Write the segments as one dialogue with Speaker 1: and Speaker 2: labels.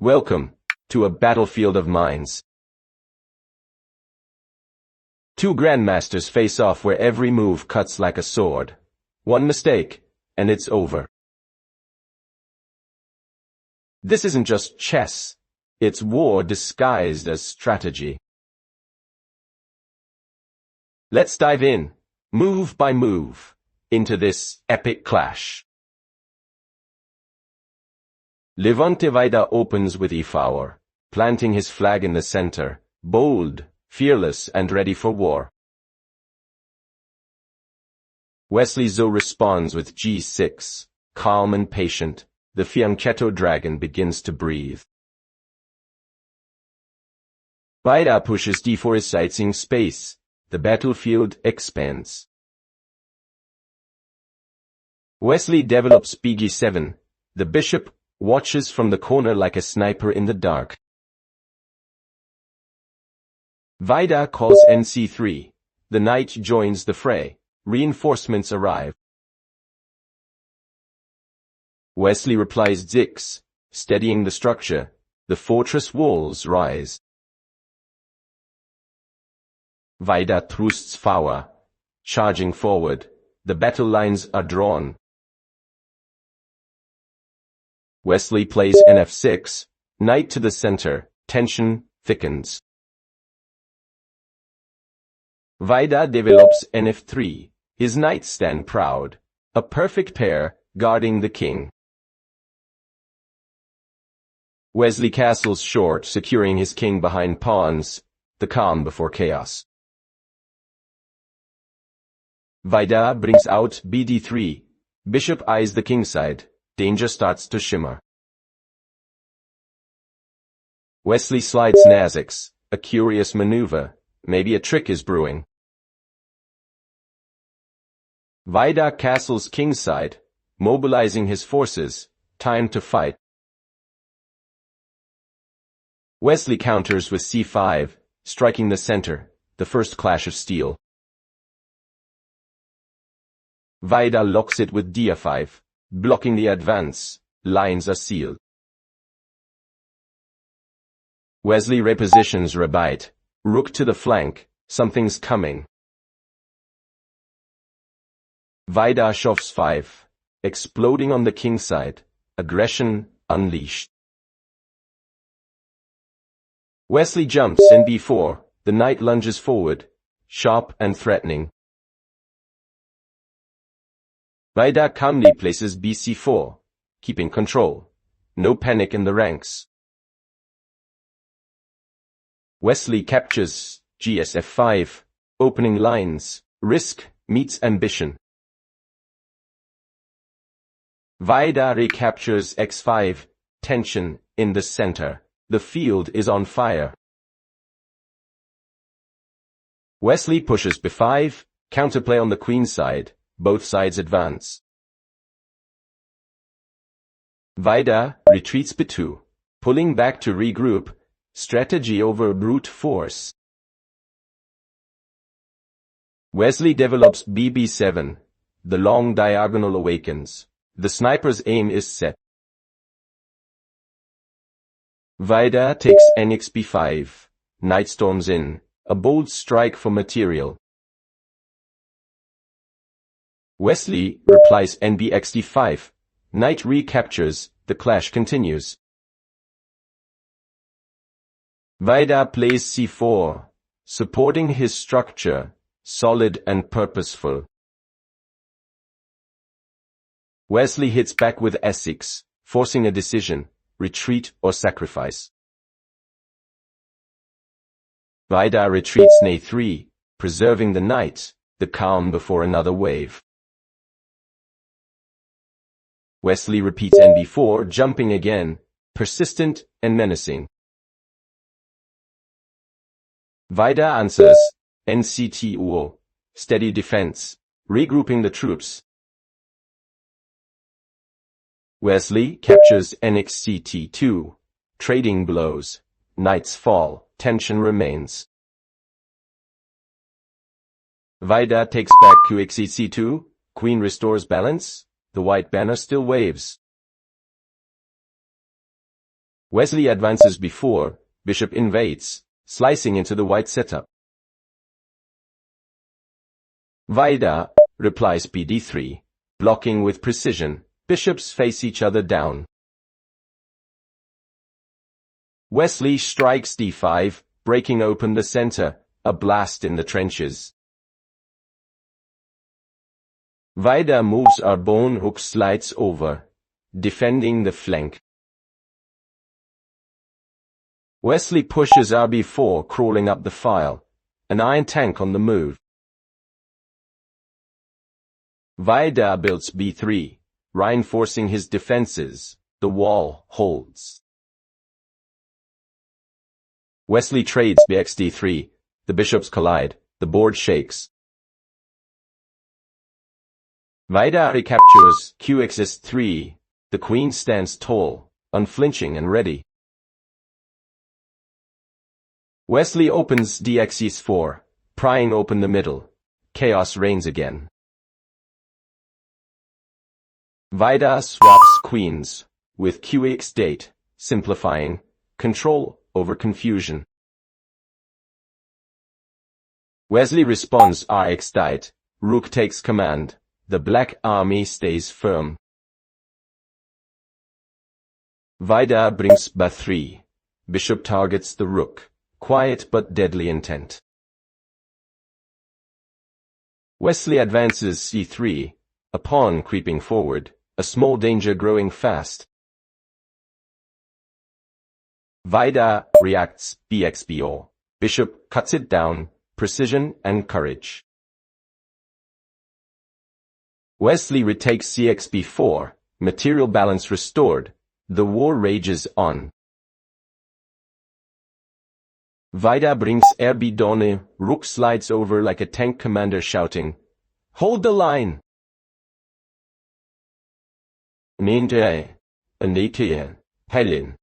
Speaker 1: Welcome to a battlefield of minds. Two grandmasters face off where every move cuts like a sword. One mistake, and it's over. This isn't just chess. It's war disguised as strategy. Let's dive in, move by move, into this epic clash. Levente Vajda opens with e4, planting his flag in the center, bold, fearless and ready for war. Wesley So responds with g6, calm and patient. The fianchetto dragon begins to breathe. Vajda pushes d4 his sightseeing space. The battlefield expands. Wesley develops bg7. The bishop watches from the corner like a sniper in the dark. Vajda calls nc3. The knight joins the fray. Reinforcements arrive. Wesley replies d6, steadying the structure. The fortress walls rise. Vajda thrusts forward, charging forward. The battle lines are drawn. Wesley plays nf6, knight to the center. Tension thickens. Vajda develops nf3. His knights stand proud. A perfect pair, guarding the king. Wesley castles short, securing his king behind pawns. The calm before chaos. Vajda brings out bd3. Bishop eyes the kingside. Danger starts to shimmer. Wesley slides n6, a curious maneuver. Maybe a trick is brewing. Vajda castles kingside, mobilizing his forces. Time to fight. Wesley counters with c5, striking the center. The first clash of steel. Vajda locks it with d5, blocking the advance. Lines are sealed. Wesley repositions rebite. Rook to the flank. Something's coming. Vajda shoves 5, exploding on the king's side. Aggression unleashed. Wesley jumps in b4. The knight lunges forward, sharp and threatening. Vajda calmly places bc4, keeping control. No panic in the ranks. Wesley captures gsf5, opening lines. Risk meets ambition. Vajda recaptures x5, tension in the center. The field is on fire. Wesley pushes b5, counterplay on the queen's side. Both sides advance. Vajda retreats b2, pulling back to regroup. Strategy over brute force. Wesley develops bb7. The long diagonal awakens. The sniper's aim is set. Vajda takes nxb5. Knight storms in. A bold strike for material. Wesley replies nbxd5. Knight recaptures. The clash continues. Vajda plays c4, supporting his structure, solid and purposeful. Wesley hits back with s6, forcing a decision, retreat or sacrifice. Vajda retreats n3, preserving the knight, the calm before another wave. Wesley repeats nb4, jumping again, persistent and menacing. Vajda answers nct2, steady defense, regrouping the troops. Wesley captures nxct2, trading blows. Knights fall, tension remains. Vajda takes back qxec2, queen restores balance. The white banner still waves. Wesley advances before, bishop invades, slicing into the white setup. Vajda replies bd3, blocking with precision. Bishops face each other down. Wesley strikes d5, breaking open the center, a blast in the trenches. Vajda moves our bone, rook slides over, defending the flank. Wesley pushes rb4, crawling up the file, an iron tank on the move. Vajda builds b3, reinforcing his defenses. The wall holds. Wesley trades bxd3, the bishops collide, the board shakes. Vajda recaptures qxs3, the queen stands tall, unflinching and ready. Wesley opens dxes4, prying open the middle. Chaos reigns again. Vajda swaps queens, with qx8, simplifying, control over confusion. Wesley responds rx8, rook takes command, the black army stays firm. Vajda brings b3, bishop targets the rook, quiet but deadly intent. Wesley advances c3, a pawn creeping forward, a small danger growing fast. Vajda reacts bxbo, bishop cuts it down, precision and courage. Wesley retakes cxb4, material balance restored, the war rages on. Vajda brings rb done, rook slides over like a tank commander shouting, "Hold the line!" Helen.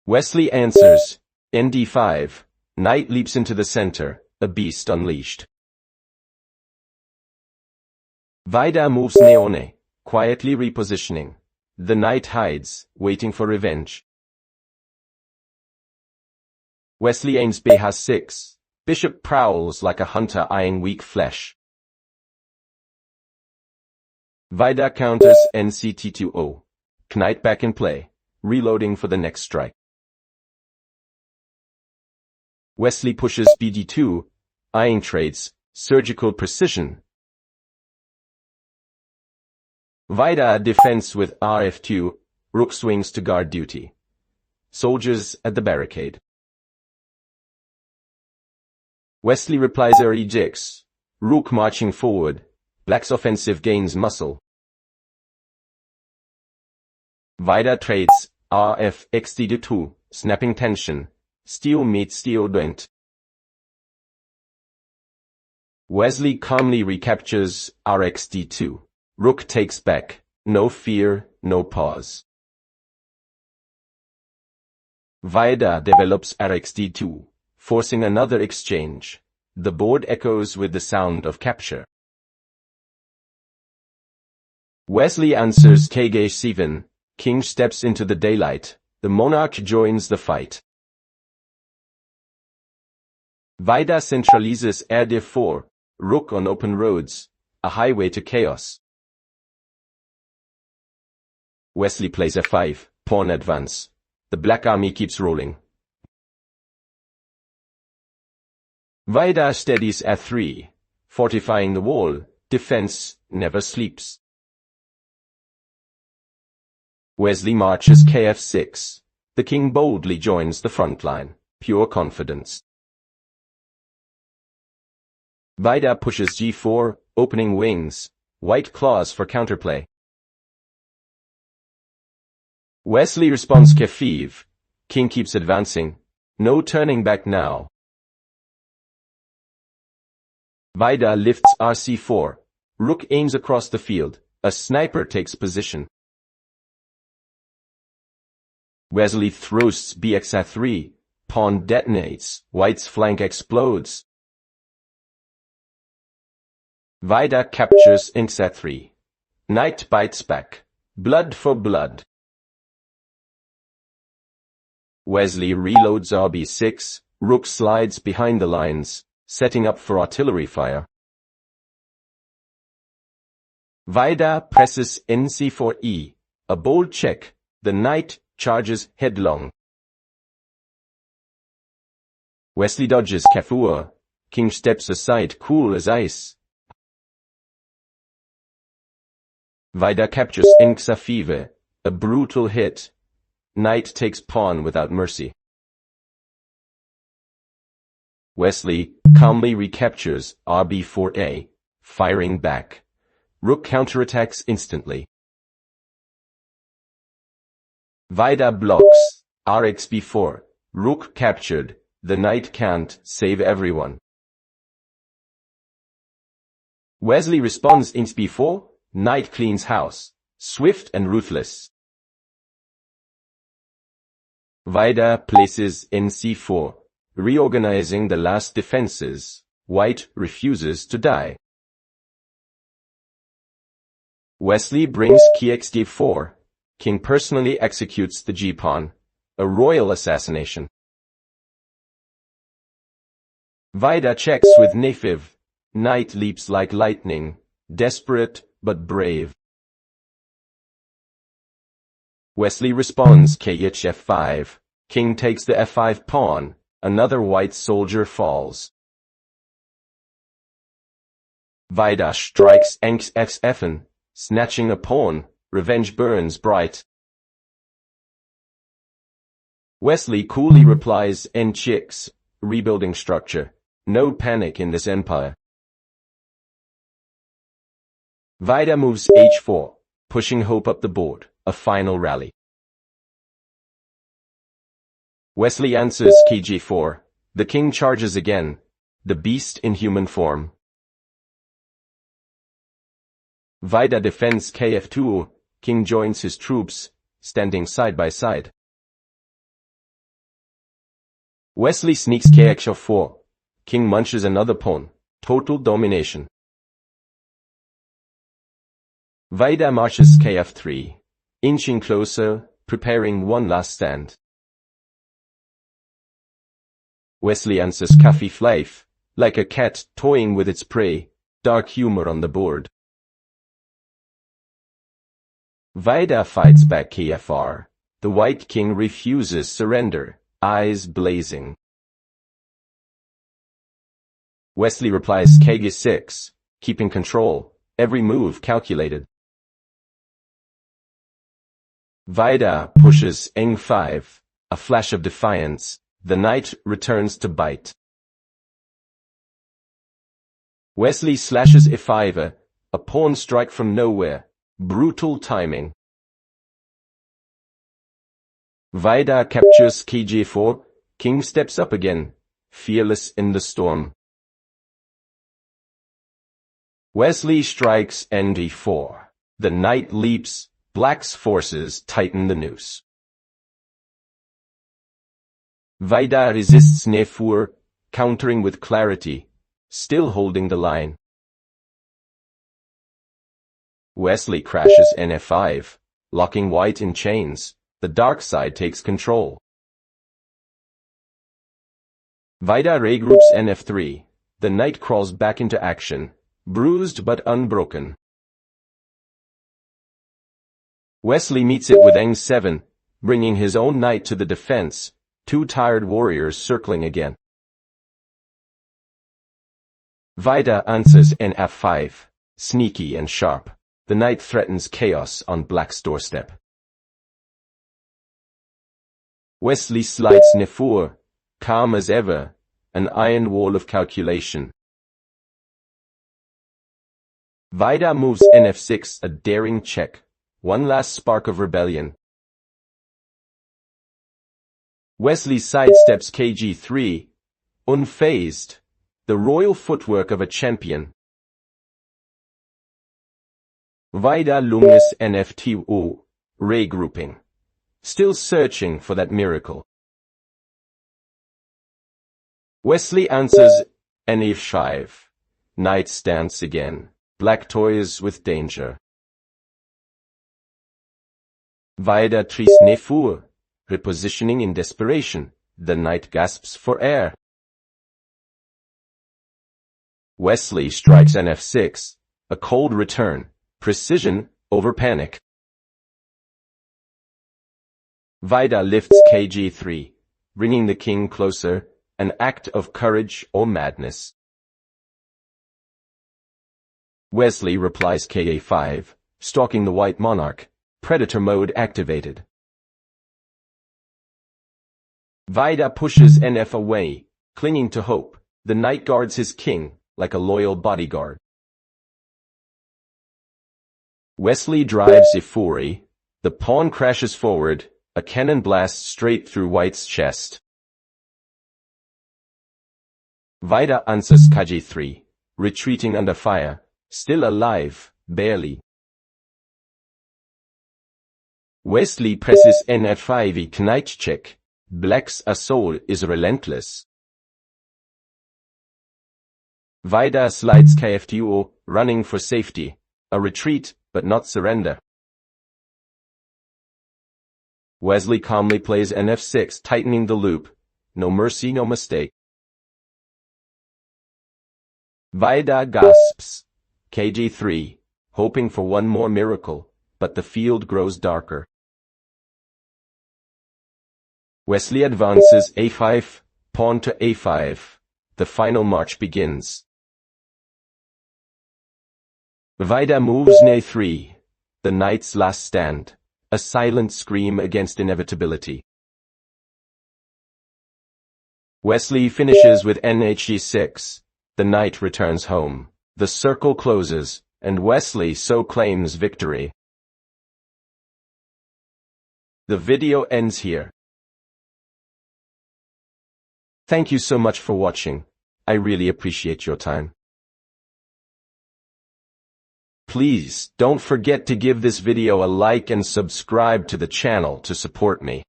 Speaker 1: Wesley answers, nd5, knight leaps into the center, a beast unleashed. Vajda moves neone, quietly repositioning. The knight hides, waiting for revenge. Wesley aims bh6, bishop prowls like a hunter eyeing weak flesh. Vajda counters nct2o, knight back in play, reloading for the next strike. Wesley pushes bd2, eyeing trades, surgical precision. Vajda defends with rf2, rook swings to guard duty. Soldiers at the barricade. Wesley replies e6, rook marching forward, black's offensive gains muscle. Vajda trades rf xd2, snapping tension, steel meets steel dent. Wesley calmly recaptures rxd2. Rook takes back, no fear, no pause. Vajda develops rxd2, forcing another exchange. The board echoes with the sound of capture. Wesley answers kg7, king steps into the daylight, the monarch joins the fight. Vajda centralizes rd4, rook on open roads, a highway to chaos. Wesley plays f5, pawn advance. The black army keeps rolling. Vajda steadies f3, fortifying the wall. Defense never sleeps. Wesley marches kf6. The king boldly joins the front line. Pure confidence. Vajda pushes g4, opening wings. White claws for counterplay. Wesley responds kf5. King keeps advancing. No turning back now. Vajda lifts rc4. Rook aims across the field. A sniper takes position. Wesley thrusts bx3. Pawn detonates. White's flank explodes. Vajda captures nx3. Knight bites back. Blood for blood. Wesley reloads RB6, rook slides behind the lines, setting up for artillery fire. Vajda presses NC4E, a bold check, the knight charges headlong. Wesley dodges Kafua, king steps aside cool as ice. Vajda captures Nksafive, a brutal hit. Knight takes pawn without mercy. Wesley calmly recaptures RB4A, firing back. Rook counterattacks instantly. Vajda blocks, RxB4, rook captured, the knight can't save everyone. Wesley responds Nsb4, knight cleans house, swift and ruthless. Vajda places Nc4, reorganizing the last defenses. White refuses to die. Wesley brings Kxd4. King personally executes the g-pawn, a royal assassination. Vajda checks with Nefiv. Knight leaps like lightning, desperate but brave. Wesley responds Khf5. King takes the f5 pawn. Another white soldier falls. Vajda strikes Nxxfn, snatching a pawn. Revenge burns bright. Wesley coolly replies Nchix, rebuilding structure. No panic in this empire. Vajda moves h4, pushing hope up the board, a final rally. Wesley answers Kg4. The king charges again, the beast in human form. Vajda defends Kf2. King joins his troops, standing side by side. Wesley sneaks Kx4. King munches another pawn. Total domination. Vajda marches Kf3, inching closer, preparing one last stand. Wesley answers Kf5, like a cat toying with its prey, dark humor on the board. Vajda fights back Kfr. The white king refuses surrender, eyes blazing. Wesley replies Kg6, keeping control, every move calculated. Vajda pushes Ng5, a flash of defiance. The knight returns to bite. Wesley slashes e5, a pawn strike from nowhere. Brutal timing. Vajda captures Kg4. King steps up again, fearless in the storm. Wesley strikes Nd4. The knight leaps. Black's forces tighten the noose. Vajda resists Nefur, countering with clarity, still holding the line. Wesley crashes Nf5, locking white in chains. The dark side takes control. Vajda regroups Nf3. The knight crawls back into action, bruised but unbroken. Wesley meets it with Ng7, bringing his own knight to the defense. Two tired warriors circling again. Vajda answers Nf5, sneaky and sharp. The knight threatens chaos on Black's doorstep. Wesley slides Nefur, calm as ever, an iron wall of calculation. Vajda moves Nf6, a daring check, one last spark of rebellion. Wesley sidesteps Kg3, unfazed, the royal footwork of a champion. Vajda lunges Nft2, regrouping, still searching for that miracle. Wesley answers Nf5, knight stands again, Black toys with danger. Vajda tries Nefur, repositioning in desperation. The knight gasps for air. Wesley strikes an f6, a cold return, precision over panic. Vajda lifts kg3, bringing the king closer, an act of courage or madness. Wesley replies ka5, stalking the white monarch, predator mode activated. Vajda pushes nf away, clinging to hope. The knight guards his king, like a loyal bodyguard. Wesley drives e4, the pawn crashes forward, a cannon blasts straight through white's chest. Vajda answers kg3, retreating under fire, still alive, barely. Wesley presses nf5 knight check. Black's assault is relentless. Vajda slides kf2, running for safety, a retreat, but not surrender. Wesley calmly plays nf6, tightening the loop. No mercy, no mistake. Vajda gasps. kg3, hoping for one more miracle, but the field grows darker. Wesley advances a5, pawn to a5. The final march begins. Vajda moves a3, the knight's last stand, a silent scream against inevitability. Wesley finishes with nhg6, the knight returns home, the circle closes, and Wesley So claims victory. The video ends here. Thank you so much for watching. I really appreciate your time. Please don't forget to give this video a like and subscribe to the channel to support me.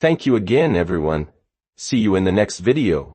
Speaker 1: Thank you again, everyone. See you in the next video.